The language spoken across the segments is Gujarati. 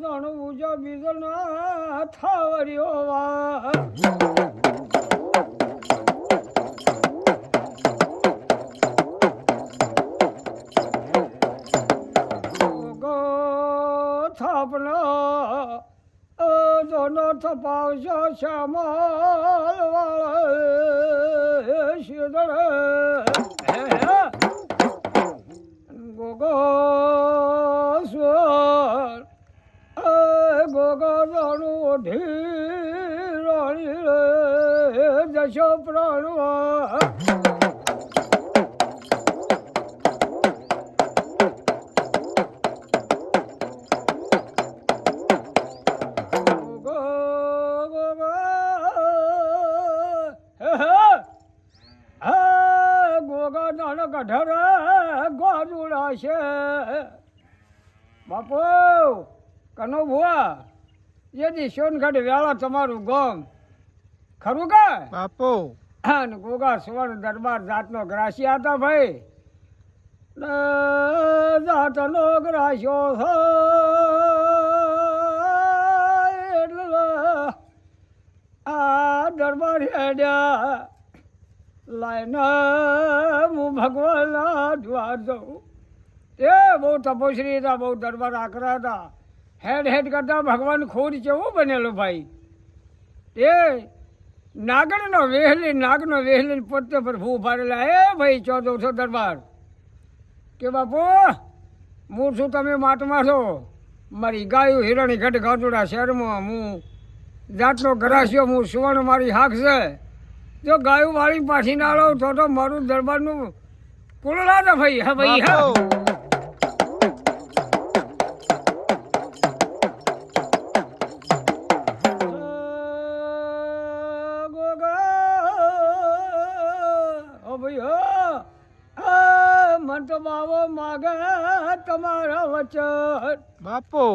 નાનું ઉજા બીજો ના થાવર્યો વા થાપના જોનો થપાવશો શ્યામલ વાળા શિદળ ગોગો સ્વર ગોગો રાણું ઢી રાણી જશો પ્રાણવા ગઢર ગોરુડા છે બાપુ કનો ભુવા યદી સોનગઢ વેળા તમારું ગામ ખરું કે બાપુ અને ગોગા સુવર્ણ દરબાર જાતનો ગ્રાસી હતા ભાઈ જાતનો ગ્રાસ્યો એટલે આ દરબાર હેડ્યા લાઈને હું ભગવાનના દ્વાર જાઉં એ બહુ તપોશ્રી હતા બહુ દરબાર આકરા હતા હેડ હેડ કરતા ભગવાન ખોડ કેવું બનેલું ભાઈ એ નાગણનો વેહલી પોતે પર ભૂ ભરેલા એ ભાઈ 1400 દરબાર કે બાપુ હું છું તમે માટમાં છો મારી ગાયું હિરણી ગઢ ગાજુડા શહેરમાં હું જાતનો ગ્રાસ્યો હું સુવર્ણ મારી હાક છે જો ગાયું વાળી પાછી ના લો તો મારું દરબારનું કુળલા ને ભાઈ હા ભાઈ હા મન તો બાવો માગે તમારા વચન બાપુ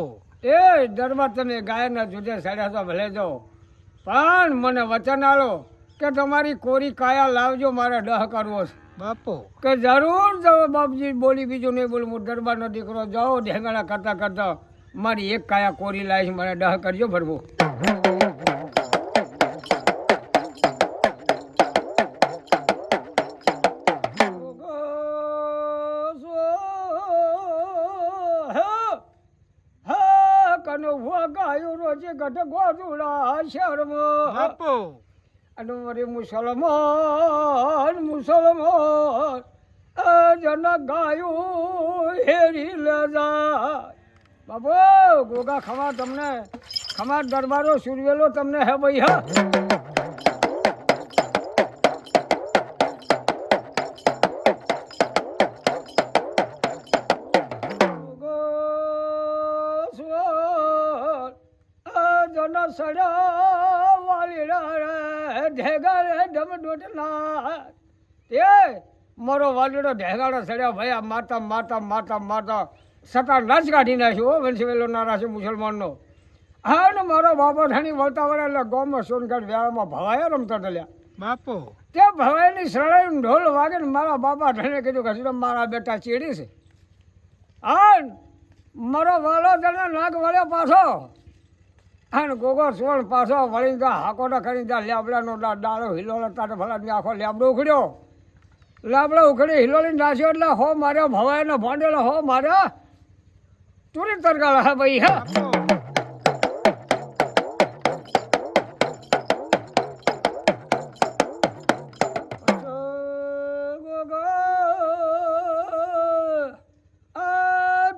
એ દરબાર તમે ગાયના જુદે સડ્યા તો ભલે જાઓ પણ મને વચન આલો કે તમારી કોરી કાયા લાવજો મારે ડહ કરવો છે બાપુ કે જરૂર જાઓ બાપજી બોલી બીજું નહીં બોલું હું દરબારનો દીકરો જાઓ ઢેંગણા કરતા કરતા મારી એક કાયા કોરી લાવીશ મને ડહ કરજો ભરવો કનો ગાયું રોજે ગઢ ગોધુડા શહેરમાં બાપુ અનુમરે મુસલમાન જન ગાયું હેરી લે જાય બાપુ ગોગા ખમા તમને ખમા દરબારો સુરવેલો તમને હે ભાઈ હા જન સડા વાલીડા ઢેગાડે ડમડોટના એ મારો વાલીડો ઢેગાડો સડ્યા ભાઈ આ માતા માતા માતા માતા સતા નચ કાઢી નાખ્યો વંશવેલો નારા છે મુસલમાનનો હા ને મારો બાપા ધાણી વળતા વળે એટલે ગામમાં સોનગઢ વેળામાં ભવાયા રમતા ટલ્યા બાપુ તે ભવાઈની શરણાઈ ઢોલ વાગે ને મારા બાપા ધાણે કીધું કે હજુ મારા બેટા ચીડી છે હા મારો વાલો તને નાક વળ્યો પાછો અને ગોગો સોળ પાછો વળી જા હાકોડા કરી જા લેબડાનો ડાળો હિલોળો તારે ભલા આખો લેબડો ઉખડ્યો લેબડો ઉખડી હિલોળી નાખ્યો એટલે હો માર્યો ભવાઈનો ભોંડેલો હો માર્યો તુરી તરગાળા હા ભાઈ હા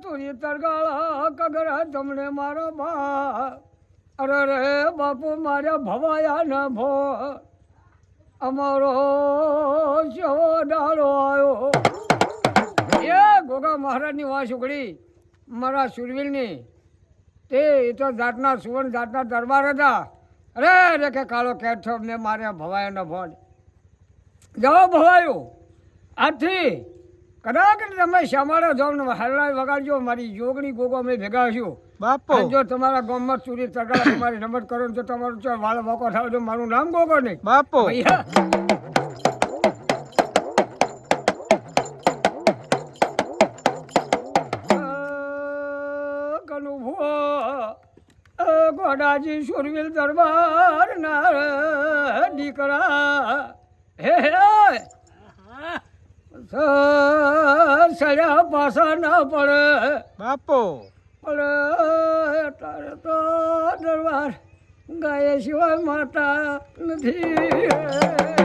તુરી તરગાળા કગરા તમને મારો બા અરે રે બાપુ મારા ભવાયા ન ભો અમારો શવો ડાળો આવ્યો એ ગોગા મહારાજની વાસ ઉઘડી મારા સુરવીરની તે તો જાતના સુવર્ણ જાતના દરબાર હતા અરે રે કે કાળો કેઠો મેં મારે ભવાયા ન ભોન જાઓ ભવાયો આજથી કદાચ તમે શ્યામાળો જાઓ ને હરણાઈ વગાડજો મારી જોગણી ગોગો અમે ભેગા છું બાપુ જો તમારા ગામમાં ચોરી તરગાળા તમારી રમત કરો તો તમારું ચો વાળ વાકો થાવ તો મારું નામ ગોગો નહીં બાપુ ભૈયા કનુ ભુઓ ગોડાજી સુરવીર દરબારના દીકરા હે સડ્યા પાછા ના પડે બાપો પણ તારે તો દરબાર ગાય સિવાય માતા નથી